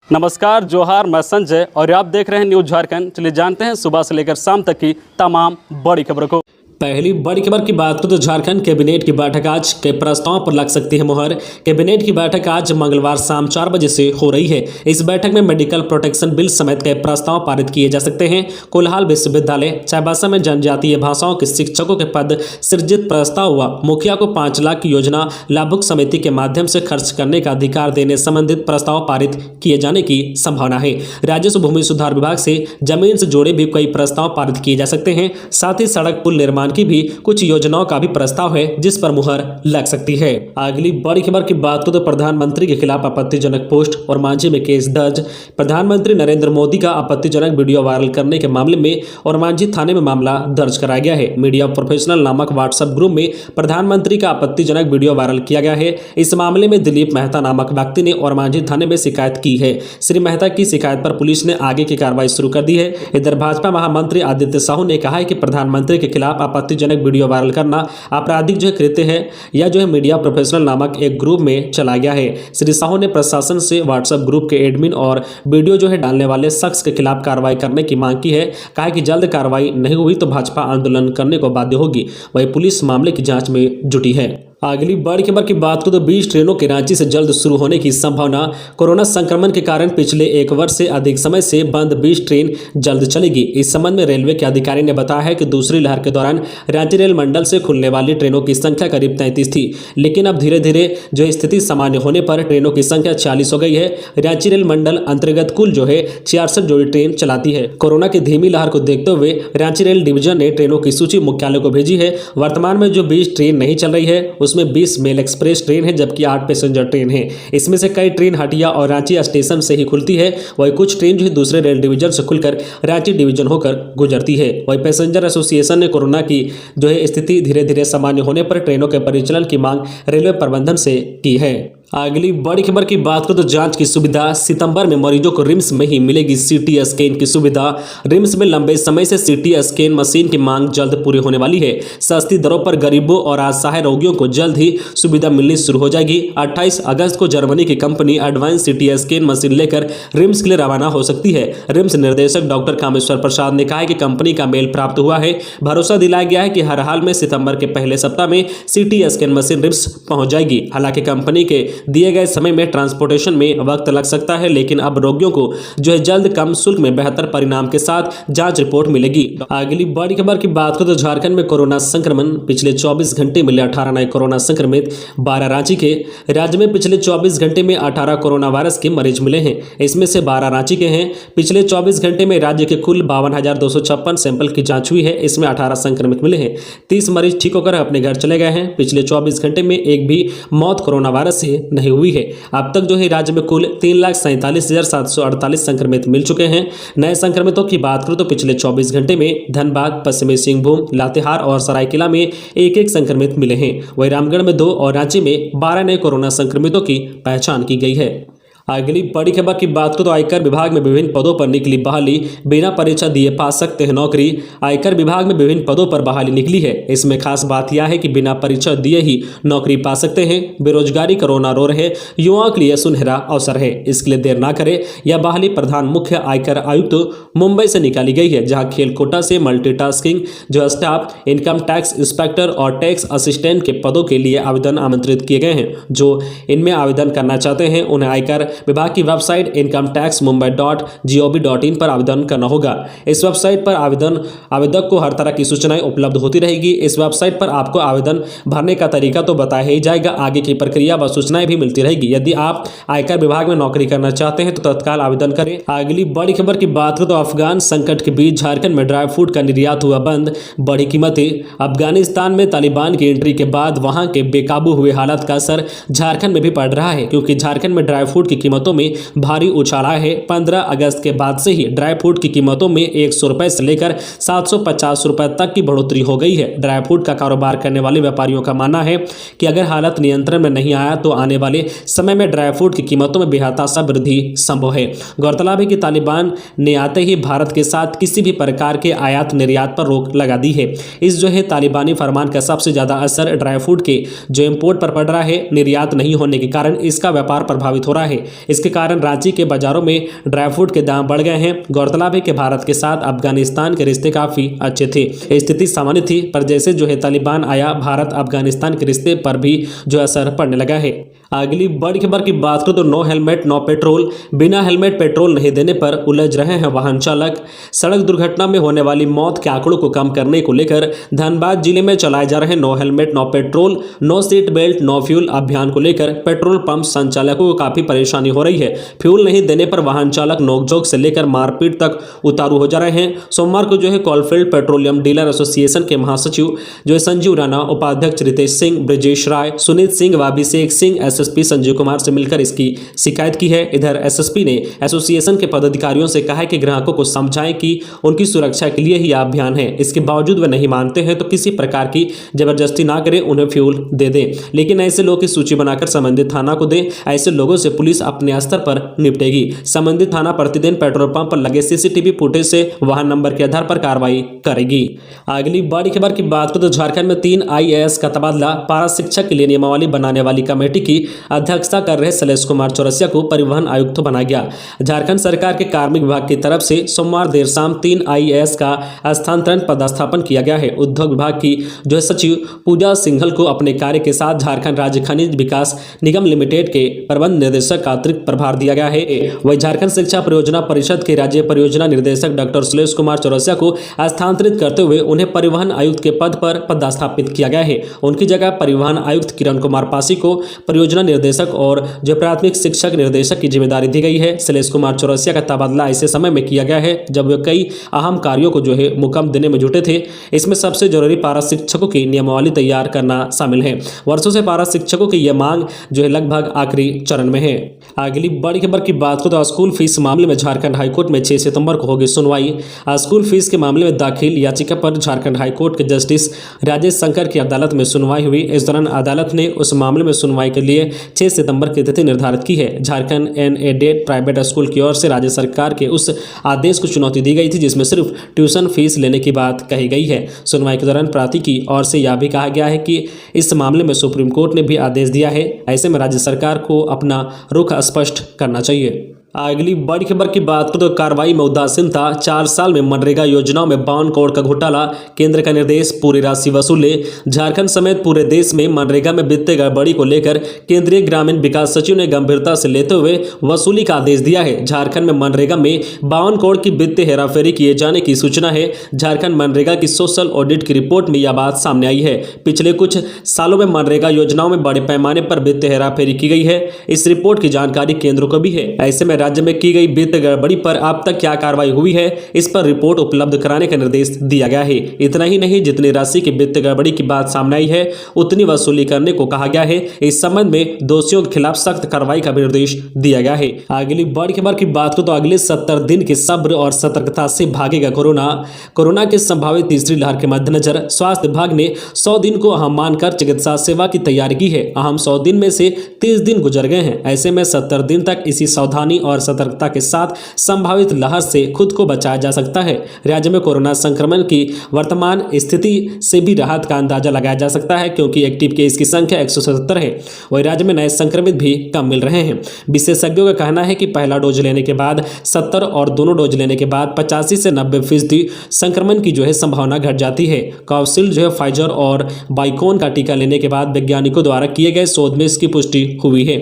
नमस्कार, जोहार, मैं संजय और आप देख रहे हैं न्यूज झारखंड। चलिए जानते हैं सुबह से लेकर शाम तक की तमाम बड़ी खबरों को। पहली बड़ी खबर की बात करें तो झारखंड कैबिनेट की बैठक आज के प्रस्ताव पर लग सकती है मुहर। कैबिनेट की बैठक आज मंगलवार शाम 4 बजे से हो रही है। इस बैठक में मेडिकल प्रोटेक्शन बिल समेत कई प्रस्ताव पारित किए जा सकते हैं। कोल्हार विश्वविद्यालय चाईबासा में जनजातीय भाषाओं के शिक्षकों के पद सृजित प्रस्ताव हुआ। मुखिया को 5 लाख की योजना लाभुक समिति के माध्यम से खर्च करने का अधिकार देने संबंधित प्रस्ताव पारित किए जाने की संभावना है। राजस्व भूमि सुधार विभाग से जमीन से जुड़े भी कई प्रस्ताव पारित किए जा सकते हैं। साथ ही सड़क पुल निर्माण की भी कुछ योजनाओं का भी प्रस्ताव है जिस पर मुहर लग सकती है। अगली बड़ी खबर की बात करें तो प्रधानमंत्री के खिलाफ आपत्तिजनक पोस्ट और मांझी में केस दर्ज। प्रधानमंत्री नरेंद्र मोदी का आपत्तिजनक वीडियो वायरल करने के मामले में और मांझी थाने में मामला दर्ज कराया गया है। मीडिया प्रोफेशनल नामक व्हाट्सएप ग्रुप में प्रधानमंत्री का आपत्तिजनक वीडियो वायरल किया गया है। इस मामले में दिलीप मेहता नामक व्यक्ति ने और मांझी थाने में शिकायत की है। श्री मेहता की शिकायत पर पुलिस ने आगे की कार्रवाई शुरू कर दी है। इधर भाजपा महामंत्री आदित्य साहू ने कहा है कि प्रधानमंत्री के खिलाफ आपत्तिजनक वीडियो वायरल करना आपराधिक कृत्य है। यह मीडिया प्रोफेशनल नामक एक ग्रुप में चला गया है। श्री साहू ने प्रशासन से व्हाट्सएप ग्रुप के एडमिन और वीडियो डालने वाले शख्स के खिलाफ कार्रवाई करने की मांग की है। कहा कि जल्द कार्रवाई नहीं हुई तो भाजपा आंदोलन करने को बाध्य होगी। वहीं पुलिस मामले की जांच में जुटी है। अगली बड़ी खबर की बात करें तो 20 ट्रेनों के रांची से जल्द शुरू होने की संभावना। कोरोना संक्रमण के कारण पिछले 1 वर्ष से अधिक समय से बंद 20 ट्रेन जल्द चलेगी। इस संबंध में रेलवे के अधिकारी ने बताया है कि दूसरी लहर के दौरान रांची रेल मंडल से खुलने वाली ट्रेनों की संख्या करीब 33 थी, लेकिन अब धीरे धीरे स्थिति सामान्य होने पर ट्रेनों की संख्या 40 हो गई है। रांची रेल मंडल अंतर्गत कुल 66 जोड़ी ट्रेन चलाती है। कोरोना की धीमी लहर को देखते हुए रांची रेल डिवीजन ने ट्रेनों की सूची मुख्यालय को भेजी है। वर्तमान में जो 20 ट्रेन नहीं चल रही है उसमें 20 मेल एक्सप्रेस ट्रेन है जबकि 8 पैसेंजर ट्रेन है। इसमें से कई ट्रेन हटिया और रांची स्टेशन से ही खुलती है। वही कुछ ट्रेन दूसरे रेल डिवीजन से खुलकर रांची डिवीजन होकर गुजरती है। वही पैसेंजर एसोसिएशन ने कोरोना की स्थिति धीरे धीरे सामान्य होने पर ट्रेनों के परिचालन की मांग रेलवे प्रबंधन से की है। अगली बड़ी खबर की बात करें तो जांच की सुविधा। सितंबर में मरीजों को रिम्स में ही मिलेगी सीटी स्कैन की सुविधा। रिम्स में लंबे समय से सीटी स्कैन मशीन की मांग जल्द पूरी होने वाली है। सस्ती दरों पर गरीबों और असहाय रोगियों को जल्द ही सुविधा मिलनी शुरू हो जाएगी। 28 अगस्त को जर्मनी की company advance CT scan machine लेकर रिम्स के लिए रवाना हो सकती है। रिम्स निर्देशक डॉक्टर कामेश्वर प्रसाद ने कहा है कि कंपनी का मेल प्राप्त हुआ है। भरोसा दिलाया गया है कि हर हाल में सितंबर के पहले सप्ताह में सीटी स्कैन मशीन रिम्स पहुंच जाएगी। हालांकि कंपनी के दिए गए समय में ट्रांसपोर्टेशन में वक्त लग सकता है, लेकिन अब रोगियों को जल्द कम शुल्क में बेहतर परिणाम के साथ जांच रिपोर्ट मिलेगी। अगली बड़ी खबर की बात करें तो झारखंड में कोरोना संक्रमण। पिछले 24 घंटे मिले 18 नए कोरोना संक्रमित, 12 रांची के। राज्य में पिछले 24 घंटे में 18 कोरोना वायरस के मरीज मिले हैं। इसमें से 12 रांची के हैं। पिछले 24 घंटे में राज्य के कुल 52,256 सैंपल की जांच हुई है। इसमें 18 संक्रमित मिले हैं। 30 मरीज ठीक होकर अपने घर चले गए हैं। पिछले 24 घंटे में एक भी मौत कोरोना वायरस से नहीं हुई है। अब तक राज्य में कुल 3,47,748 संक्रमित मिल चुके हैं। नए संक्रमितों की बात करूं तो पिछले 24 घंटे में धनबाद, पश्चिमी सिंहभूम, लातेहार और सरायकेला में एक संक्रमित मिले हैं। वहीं रामगढ़ में 2 और रांची में 12 नए कोरोना संक्रमितों की पहचान की गई है। अगली बड़ी खबर की बात करें तो आयकर विभाग में विभिन्न पदों पर निकली बहाली। बिना परीक्षा दिए पा सकते हैं नौकरी। आयकर विभाग में विभिन्न पदों पर बहाली निकली है। इसमें खास बात यह है कि बिना परीक्षा दिए ही नौकरी पा सकते हैं। बेरोजगारी कोरोना रो रहे युवाओं के लिए सुनहरा अवसर है। इसके लिए देर ना करें। यह बहाली प्रधान मुख्य आयकर आयुक्त मुंबई से निकाली गई है, जहाँ खेल कोटा से multitasking staff, income tax inspector और टैक्स असिस्टेंट के पदों के लिए आवेदन आमंत्रित किए गए हैं। जो इनमें आवेदन करना चाहते हैं उन्हें आयकर विभाग की वेबसाइट incometaxmumbai.gov.in पर आवेदन करना होगा। इस वेबसाइट पर आवेदक को हर तरह की सूचनाएं उपलब्ध होती रहेगी। इस वेबसाइट पर आपको आवेदन भरने का तरीका तो बताया ही जाएगा, आगे की प्रक्रिया व सूचनाएं भी मिलती रहेगी। यदि आप आयकर विभाग में नौकरी करना चाहते हैं तो तत्काल आवेदन करें। अगली बड़ी खबर की बात करें तो अफगान संकट के बीच झारखंड में ड्राई फ्रूट का निर्यात हुआ बंद, बढ़ी कीमतें। अफगानिस्तान में तालिबान की एंट्री के बाद वहां के बेकाबू हुए हालात का असर झारखंड में भी पड़ रहा है, क्योंकि झारखंड में ड्राई फ्रूट की कीमतों में भारी उछाल आया है। 15 अगस्त के बाद से ही ड्राई फ्रूट की कीमतों में 100 रुपए से लेकर 750 रुपए तक की बढ़ोतरी हो गई है। ड्राई फ्रूट का कारोबार करने वाले व्यापारियों का मानना है कि अगर हालत नियंत्रण में नहीं आया तो आने वाले समय में ड्राई फ्रूट की कीमतों में बेहताशा वृद्धि संभव है। गौरतलब है कि तालिबान ने आते ही भारत के साथ किसी भी प्रकार के आयात निर्यात पर रोक लगा दी है। इस तालिबानी फरमान का सबसे ज्यादा असर ड्राई फ्रूट के इम्पोर्ट पर पड़ रहा है। निर्यात नहीं होने के कारण इसका व्यापार प्रभावित हो रहा है। इसके कारण रांची के बाजारों में ड्राई फ्रूट के दाम बढ़ गए हैं। गौरतलब है कि भारत के साथ अफगानिस्तान के रिश्ते काफी अच्छे थे, स्थिति सामान्य थी, पर जैसे जो है तालिबान आया, भारत अफगानिस्तान के रिश्ते पर भी जो असर पड़ने लगा है। अगली बड़ी खबर की बात करें तो नो हेलमेट नो पेट्रोल, बिना हेलमेट पेट्रोल नहीं देने पर उलझ रहे हैं वाहन चालक। सड़क दुर्घटना में होने वाली मौत के आंकड़ों को कम करने को लेकर धनबाद जिले में चलाए जा रहे no helmet no petrol no seat belt no fuel अभियान को लेकर पेट्रोल पंप संचालकों को काफी परेशानी हो रही है। फ्यूल नहीं देने पर वाहन चालक नोकझोंक से लेकर मारपीट तक उतारू हो जा रहे हैं। सोमवार को जो है कोलफील्ड पेट्रोलियम डीलर एसोसिएशन के महासचिव जो है संजीव राणा, उपाध्यक्ष रितेश सिंह, ब्रजेश राय, सुनीत सिंह व अभिषेक सिंह एसएसपी संजीव कुमार से मिलकर इसकी शिकायत की है। इधर एसएसपी ने एसोसिएशन के पदाधिकारियों से कहा है कि ग्राहकों को समझाएं कि उनकी सुरक्षा के लिए ही यह अभियान है। इसके बावजूद वे नहीं मानते हैं तो किसी प्रकार की जबरदस्ती ना करें, उन्हें फ्यूल दे दें, लेकिन ऐसे लोगों की सूची बनाकर संबंधित थाना को दें। ऐसे लोगों से पुलिस अपने स्तर पर निपटेगी। संबंधित थाना प्रतिदिन पेट्रोल पंप पर लगे सीसीटीवी फुटेज से वाहन नंबर के आधार पर कार्रवाई करेगी। अगली बड़ी खबर की बात करें तो झारखंड में 3 IAS का तबादला। पारा शिक्षक के लिए नियमावली बनाने वाली कमेटी की अध्यक्षता कर रहे शैलेश कुमार चौरसिया को परिवहन आयुक्त बनाया गया। झारखंड सरकार के कार्मिक विभाग की तरफ से सोमवार देर शाम 3 IAS का स्थानांतरण पदस्थापन किया गया है। उद्योग विभाग की जो है सचिव पूजा सिंघल को अपने कार्य के साथ झारखंड राज्य खनिज विकास निगम लिमिटेड के प्रबंध निर्देशक का अतिरिक्त प्रभार दिया गया है। वही झारखंड शिक्षा परियोजना परिषद के राज्य परियोजना निर्देशक डॉक्टर शैलेश कुमार चौरसिया को स्थानांतरित करते हुए उन्हें परिवहन आयुक्त के पद पर पदस्थापित किया गया है। उनकी जगह परिवहन आयुक्त किरण कुमार पासी को परियोजना निर्देशक और जो प्राथमिक शिक्षक निर्देशक की जिम्मेदारी दी गई है। शैलेश कुमार चौरसिया का तबादला ऐसे समय में किया गया है जब वे कई अहम कार्यों को जो है मुकम्मल देने में जुटे थे। इसमें सबसे जरूरी पारा शिक्षकों की नियमावली तैयार करना शामिल है। वर्षों से पारा शिक्षकों की यह मांग जो है लगभग आखिरी चरण में है। अगली बड़ी खबर की बात करें तो स्कूल फीस मामले में झारखंड हाईकोर्ट में 6 सितंबर को होगी सुनवाई। स्कूल फीस के मामले में दाखिल याचिका पर झारखंड हाईकोर्ट के जस्टिस राजेश शंकर की अदालत में सुनवाई हुई। इस दौरान अदालत ने उस मामले में सुनवाई के लिए 6 सितंबर की तिथि निर्धारित की है। झारखंड NADED प्राइवेट स्कूल की ओर से राज्य सरकार के उस आदेश को चुनौती दी गई थी जिसमें सिर्फ ट्यूशन फीस लेने की बात कही गई है। सुनवाई के दौरान प्रार्थी की ओर से यह भी कहा गया है कि इस मामले में सुप्रीम कोर्ट ने भी आदेश दिया है। ऐसे में राज्य सरकार को अपना रुख स्पष्ट करना चाहिए। अगली बड़ी खबर की बात करें तो कार्रवाई में उदासीनता। 4 साल में मनरेगा योजनाओं में 52 करोड़ का घोटाला, केंद्र का निर्देश पूरी राशि वसूले। झारखंड समेत पूरे देश में मनरेगा में वित्तीय गड़बड़ी को लेकर केंद्रीय ग्रामीण विकास सचिव ने गंभीरता से लेते हुए वसूली का आदेश दिया है। झारखंड में मनरेगा में 52 करोड़ की वित्तीय हेराफेरी किए जाने की सूचना है। झारखंड मनरेगा की सोशल ऑडिट की रिपोर्ट में यह बात सामने आई है। पिछले कुछ सालों में मनरेगा योजनाओं में बड़े पैमाने पर वित्तीय हेराफेरी की गई है। इस रिपोर्ट की जानकारी केंद्र को भी है। ऐसे में राज्य में की गई वित्तीय गड़बड़ी पर अब तक क्या कार्रवाई हुई है, इस पर रिपोर्ट उपलब्ध कराने का निर्देश दिया गया है। इतना ही नहीं, जितनी राशि की वित्तीय गड़बड़ी की बात सामने आई है उतनी वसूली करने को कहा गया है। इस संबंध में दोषियों के खिलाफ सख्त कार्रवाई का भी निर्देश दिया गया है। अगली बड़ी खबर की बात करें तो अगले 70 दिन के सब्र और सतर्कता से भागेगा कोरोना की संभावित तीसरी लहर के मद्देनजर स्वास्थ्य विभाग ने 100 दिन को अहम मानकर चिकित्सा सेवा की तैयारी की है। अहम 100 दिन में से 30 दिन गुजर गए हैं। ऐसे में 70 दिन तक इसी सावधानी और सतर्कता के साथ संभावित लहर से खुद को बचाया जा सकता है। राज्य में कोरोना संक्रमण की वर्तमान स्थिति से भी राहत का अंदाजा लगाया जा सकता है क्योंकि एक्टिव केस की संख्या 177 है। वही राज्य में नए संक्रमित भी कम मिल रहे हैं। विशेषज्ञों का कहना है कि पहला डोज लेने के बाद 70 और दोनों डोज लेने के बाद 85 से 90% संक्रमण की जो है संभावना घट जाती है। कोविशील्ड जो है फाइजर और बाइकोन का टीका लेने के बाद वैज्ञानिकों द्वारा किए गए शोध में इसकी पुष्टि हुई है।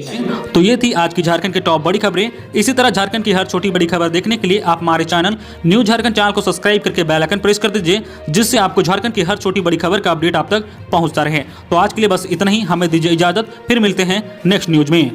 तो ये थी आज की झारखंड की टॉप बड़ी खबरें। इसी तरह झारखंड की हर छोटी बड़ी खबर देखने के लिए आप हमारे चैनल न्यूज झारखंड चैनल को सब्सक्राइब करके बेल आइकन प्रेस कर दीजिए, जिससे आपको झारखंड की हर छोटी बड़ी खबर का अपडेट आप तक पहुंचता रहे। तो आज के लिए बस इतना ही, हमें दीजिए इजाजत, फिर मिलते हैं नेक्स्ट न्यूज में।